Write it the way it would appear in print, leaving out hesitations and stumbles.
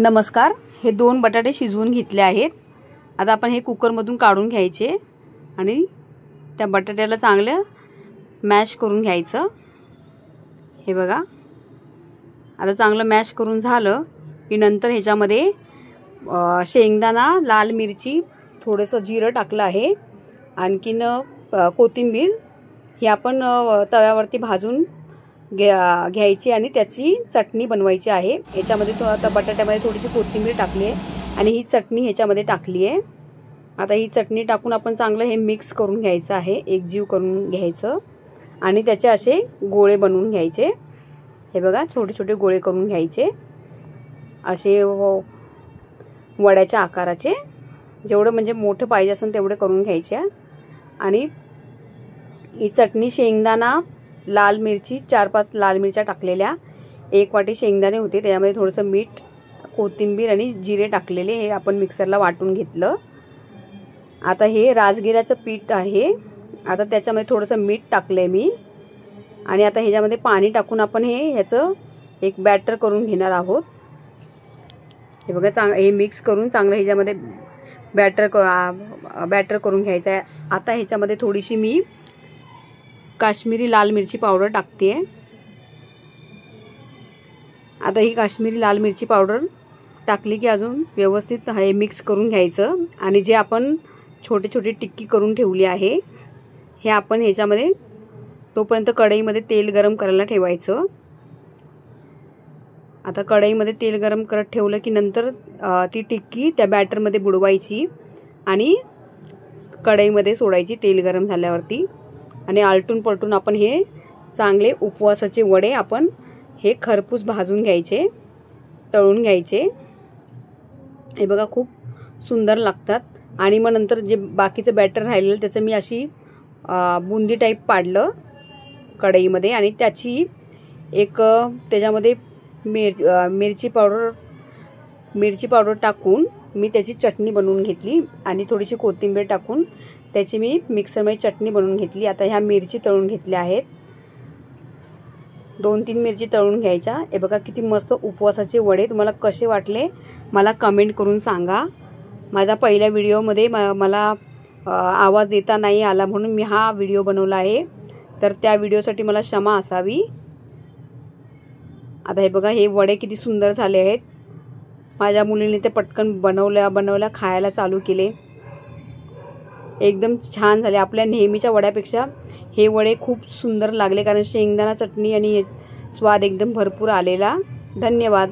नमस्कार। हे 2 बटाटे शिजवून घेतले आहेत। आता आपण हे कुकरमधून काढून घ्यायचे आणि त्या बटाट्याला चांगलं मॅश करून घ्यायचं। हे बघा, आता चांगलं मॅश करून झालं की नंतर ह्याच्यामध्ये शेंगदाणा, लाल मिरची, थोडंसं जिरं टाकलं आहे, आणखीन कोथिंबीर ही आपण तव्यावरती भाजून घ्यायची आणि त्याची चटणी बनवायची आहे। याच्यामध्ये आता बटाट्यामध्ये थोडीशी कोथिंबीर टाकली आहे आणि ही चटणी ह्याच्यामध्ये टाकली आहे। आता ही चटणी टाकून आपण चांगलं हे मिक्स करून घ्यायचं आहे, एकजीव करून घ्यायचं आणि त्याचे असे गोळे बनवून घ्यायचे। हे बघा, छोटे छोटे गोळे करून घ्यायचे, असे वड्याच्या आकाराचे, जेवढं म्हणजे मोठं पाहिजे असेल तेवढे करून घ्यायचे। आणि ही चटणी शेंगदाणा, लाल मिरची, 4-5 लाल मिरच्या टाकलेल्या, 1 वाटी शेंगदाणे होते, त्यामध्ये थोडंसं मीठ, कोथिंबीर आणि जिरे टाकलेले, हे आपण मिक्सरला वाटून घेतलं। आता हे राजगिऱ्याचं पीठ आहे, आता त्याच्यामध्ये थोडंसं मीठ टाकलंय मी आणि आता ह्याच्यामध्ये पाणी टाकून आपण ह्याचं एक बॅटर करून घेणार आहोत। हे बघा, हे मिक्स करून चांगलं ह्याच्यामध्ये बॅटर करून घ्यायचं आहे। आता ह्याच्यामध्ये थोडीशी मी काश्मीरी लाल मिरची पावडर टाकते। आता ही काश्मीरी लाल मिरची पावडर टाकली की अजून व्यवस्थित हे मिक्स करून घ्यायचं आणि जे आपण छोटे छोटे टिक्की करून ठेवली आहे हे आपण ह्याच्यामध्ये तोपर्यंत कढईमध्ये तेल गरम करायला ठेवायचं। आता कढईमध्ये तेल गरम करत ठेवलं की नंतर ती टिक्की त्या बॅटरमध्ये बुडवायची आणि कढईमध्ये सोडायची तेल गरम झाल्यावरती आणि आलटून पलटून आपण हे चांगले उपवासाचे वडे आपण हे खरपूस भाजून घ्यायचे, तळून घ्यायचे। हे बघा, खूप सुंदर लागतात। आणि मग नंतर जे बाकीचं बॅटर राहिलेलं त्याचं मी अशी बुंदी टाईप पाडलं कढईमध्ये आणि त्याची एक त्याच्यामध्ये मिरची पावडर टाकून मी त्याची चटणी बनवून घेतली आणि थोडीशी कोथिंबीर टाकून त्याची मी मिक्सरमध्ये चटणी बनवून घेतली। आता ह्या मिरची तळून घेतल्या आहेत, 2-3 मिरची तळून घ्यायच्या। हे बघा, किती मस्त उपवासाचे वडे। तुम्हाला कसे वाटले मला कमेंट करून सांगा। माझा पहिल्या व्हिडिओमध्ये मला आवाज देता नाही आला म्हणून मी हा व्हिडिओ बनवला आहे, तर त्या व्हिडिओसाठी मला क्षमा असावी। आता हे बघा, हे वडे किती सुंदर झाले आहेत। माझ्या मुलीने ते पटकन बनवल्या खायला चालू केले, एकदम छान झाले। आपल्या नेहमीच्या वड्यापेक्षा हे वडे खूप सुंदर लागले, कारण शेंगदाणा चटणी आणि स्वाद एकदम भरपूर आलेला। धन्यवाद।